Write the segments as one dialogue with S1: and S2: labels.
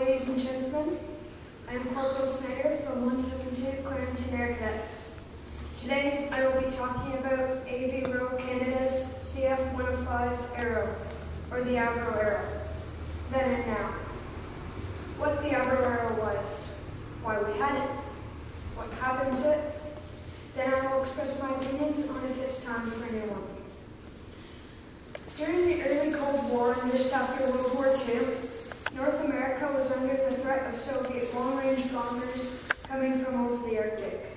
S1: Ladies and gentlemen, I am Corporal Snyder from 172 Clarington Air Cadets. Today I will be talking about AV Canada's CF-105 Aero, or the Avro Aero, then and now. What the Avro Aero was, why we had it, what happened to it, then I will express my opinions on if it's time for a new one. During the early Cold War and just after World War II, North America was under the threat of Soviet long-range bombers coming from over the Arctic.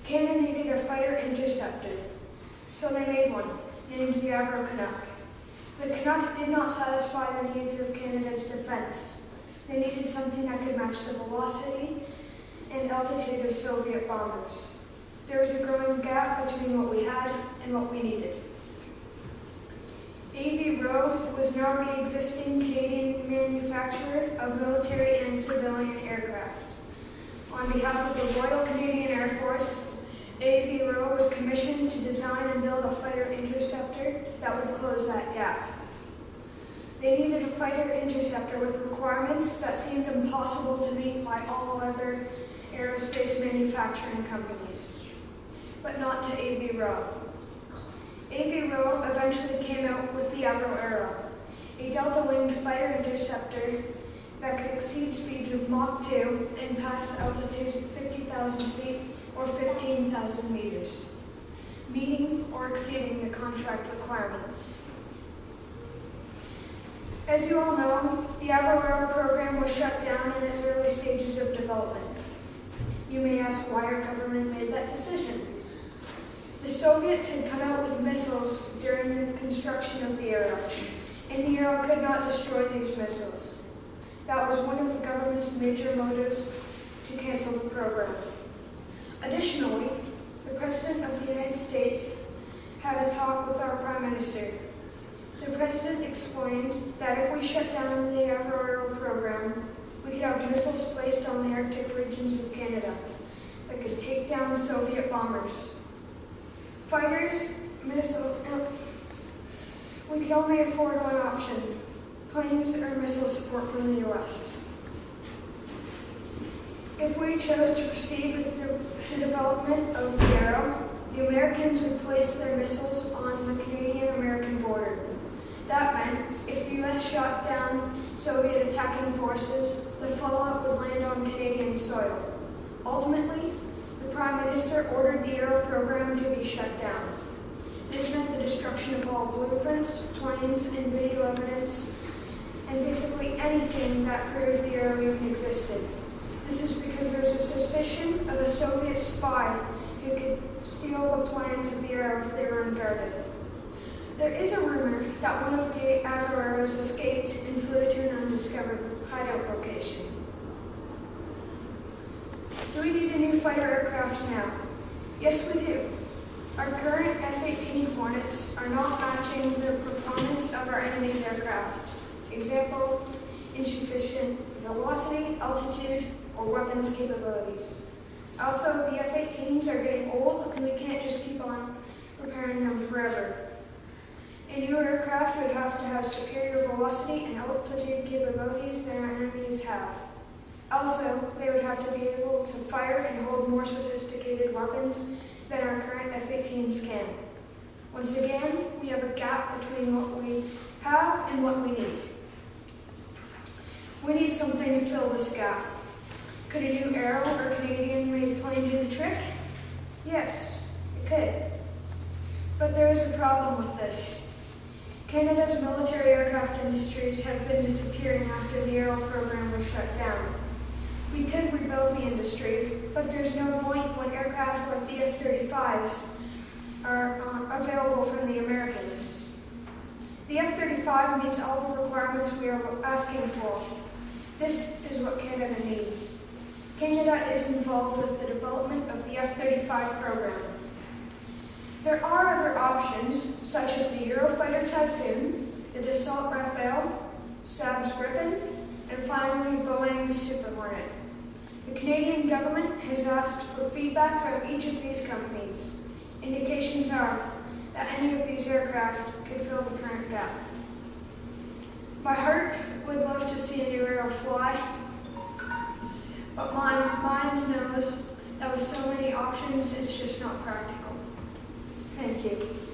S1: Canada needed a fighter interceptor, so they made one, named the Avro Canuck. The Canuck did not satisfy the needs of Canada's defense. They needed something that could match the velocity and altitude of Soviet bombers. There was a growing gap between what we had and what we needed. AV was an already existing Canadian manufacturer of military and civilian aircraft. On behalf of the Royal Canadian Air Force, AV was commissioned to design and build a fighter interceptor that would close that gap. They needed a fighter interceptor with requirements that seemed impossible to meet by all other aerospace manufacturing companies, but not to AV AV eventually came out with the Avro Aero, a delta-winged fighter interceptor that could exceed speeds of Mach 2 and pass altitudes of 50,000 feet or 15,000 meters, meeting or exceeding the contract requirements. As you all know, the Avro Aero program was shut down in its early stages of development. You may ask why our government made that decision. The Soviets had come out with missiles during the construction of the Aero, and the Aero could not destroy these missiles. That was one of the government's major motives to cancel the program. Additionally, the President of the United States had a talk with our Prime Minister. The President explained that if we shut down the Avro Aero program, we could have missiles placed on the Arctic regions of Canada that could take down Soviet bombers. Fighters, we could only afford one option, planes or missile support from the US. If we chose to proceed with the development of the Aero, the Americans would place their missiles on the Canadian-American border. That meant if the US shot down Soviet attacking forces, the fallout would land on Canadian soil. Ultimately, the Prime Minister ordered the Aero program to be shut down. This meant the destruction of all blueprints, planes, and video evidence, and basically anything that proved the Aero even existed. This is because there was a suspicion of a Soviet spy who could steal the plans of the Aero if they were unguarded. There is a rumor that one of the Avro Aeros escaped and flew to an undiscovered hideout location. Do we need a new fighter aircraft now? Yes, we do. Our current F-18 Hornets are not matching the performance of our enemy's aircraft. Example, insufficient velocity, altitude, or weapons capabilities. Also, the F-18s are getting old and we can't just keep on repairing them forever. A new aircraft would have to have superior velocity and altitude capabilities than our enemies have. Also, they would have to be able to fire and hold more sophisticated weapons than our current F-18s can. Once again, we have a gap between what we have and what we need. We need something to fill this gap. Could a new Aero or Canadian-made plane do the trick? Yes, it could. But there is a problem with this. Canada's military aircraft industries have been disappearing after the Aero program was shut down. We could rebuild the industry, but there's no point when aircraft like the F-35s are available from the Americans. The F-35 meets all the requirements we are asking for. This is what Canada needs. Canada is involved with the development of the F-35 program. There are other options, such as the Eurofighter Typhoon, the Dassault Rafale, Saab's Gripen, and finally Boeing's Super Hornet. The Canadian government has asked for feedback from each of these companies. Indications are that any of these aircraft could fill the current gap. My heart would love to see a new Aero fly, But my mind knows that with so many options, it's just not practical. Thank you.